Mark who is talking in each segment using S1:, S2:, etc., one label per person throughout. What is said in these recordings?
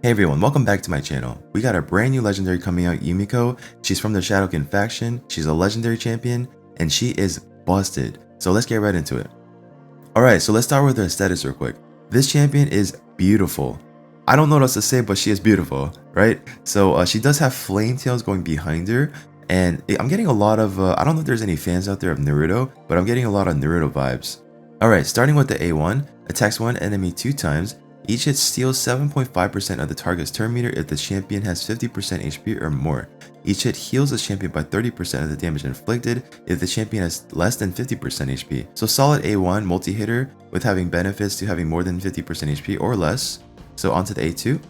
S1: Hey everyone, welcome back to my channel. We got a brand new legendary coming out, Yumeko. She's from the Shadowkin Faction, she's a legendary champion, and she is busted. So let's get right into it. Alright, so let's start with her status real quick. This champion is beautiful. I don't know what else to say, but she is beautiful, right? So she does have flame tails going behind her, and I'm getting a lot of, I don't know if there's any fans out there of Naruto, but I'm getting a lot of Naruto vibes. Alright, starting with the A1, attacks one enemy 2 times. Each hit steals 7.5% of the target's turn meter if the champion has 50% HP or more. Each hit heals the champion by 30% of the damage inflicted if the champion has less than 50% HP. So solid A1 multi-hitter with having benefits to having more than 50% HP or less. So onto the A2.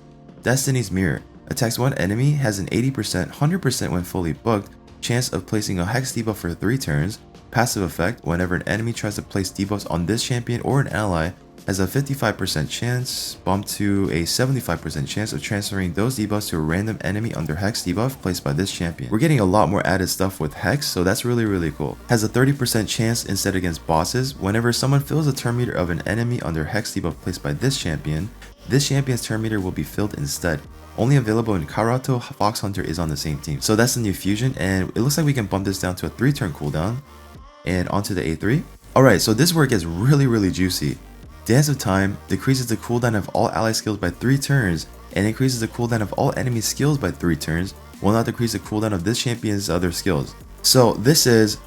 S1: Destiny's Mirror. Attacks one enemy, has an 80%, 100% when fully booked, chance of placing a hex debuff for 3 turns. Passive effect, whenever an enemy tries to place debuffs on this champion or an ally, has a 55% chance, bumped to a 75% chance of transferring those debuffs to a random enemy under Hex debuff placed by this champion. We're getting a lot more added stuff with Hex, so that's really cool. Has a 30% chance instead against bosses. Whenever someone fills the turn meter of an enemy under Hex debuff placed by this champion's turn meter will be filled instead. Only available in Karato, Fox Hunter is on the same team. So that's the new fusion, and it looks like we can bump this down to a 3-turn cooldown. And onto the A3. Alright, so this work gets really juicy. Dance of Time decreases the cooldown of all ally skills by 3 turns and increases the cooldown of all enemy skills by 3 turns, will not decrease the cooldown of this champion's other skills. So this is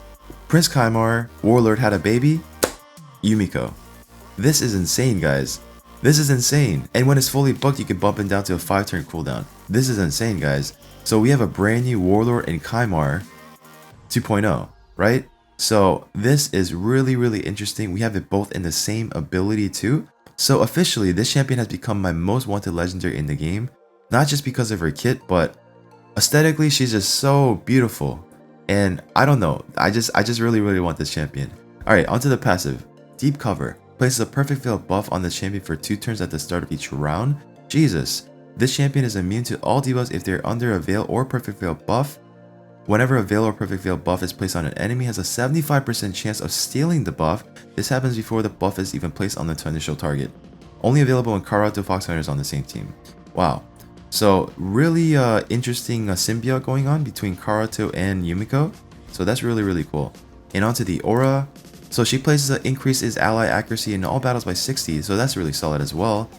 S1: Prince Kymar, Warlord had a baby, Yumeko. This is insane, guys. This is insane. And when it's fully booked, you can bump it down to a 5-turn cooldown. This is insane, guys. So we have a brand new Warlord and Kymar 2.0, right? So this is really interesting. We have it both in the same ability too. So officially, this champion has become my most wanted legendary in the game. Not just because of her kit, but aesthetically, she's just so beautiful. And I don't know, I just really want this champion. Alright, onto the passive. Deep Cover. Places a perfect veil buff on the champion for 2 turns at the start of each round. Jesus. This champion is immune to all debuffs if they're under a veil or perfect veil buff. Whenever a veil or perfect veil buff is placed on an enemy, has a 75% chance of stealing the buff. This happens before the buff is even placed on the initial target. Only available in Karato, Fox Hunters on the same team. Wow. So really interesting symbiote going on between Karato and Yumeko. So that's really cool. And onto the aura. So she places an increases ally accuracy in all battles by 60. So that's really solid as well.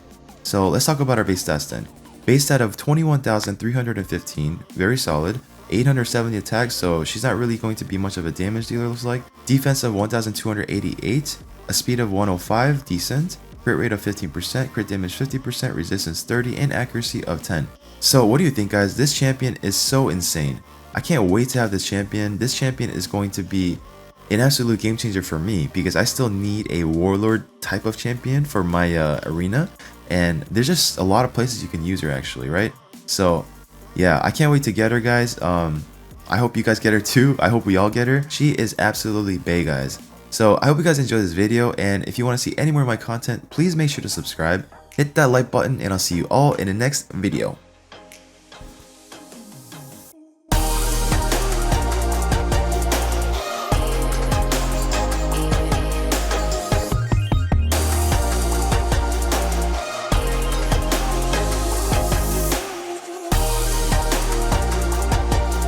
S1: So let's talk about our base stats then. Base stat of 21,315. Very solid. 870 attacks, so she's not really going to be much of a damage dealer, looks like. Defense of 1288, a speed of 105, decent. Crit rate of 15%, crit damage 50%, resistance 30, and accuracy of 10. So what do you think, guys? This champion is so insane. I can't wait to have this champion. This champion is going to be an absolute game changer for me because I still need a Warlord type of champion for my arena, and there's just a lot of places you can use her actually, right? So yeah, I can't wait to get her, guys. I hope you guys get her too. I hope we all get her. She is absolutely bae, guys. So I hope you guys enjoyed this video, and if you want to see any more of my content, please make sure to subscribe, hit that like button, and I'll see you all in the next video.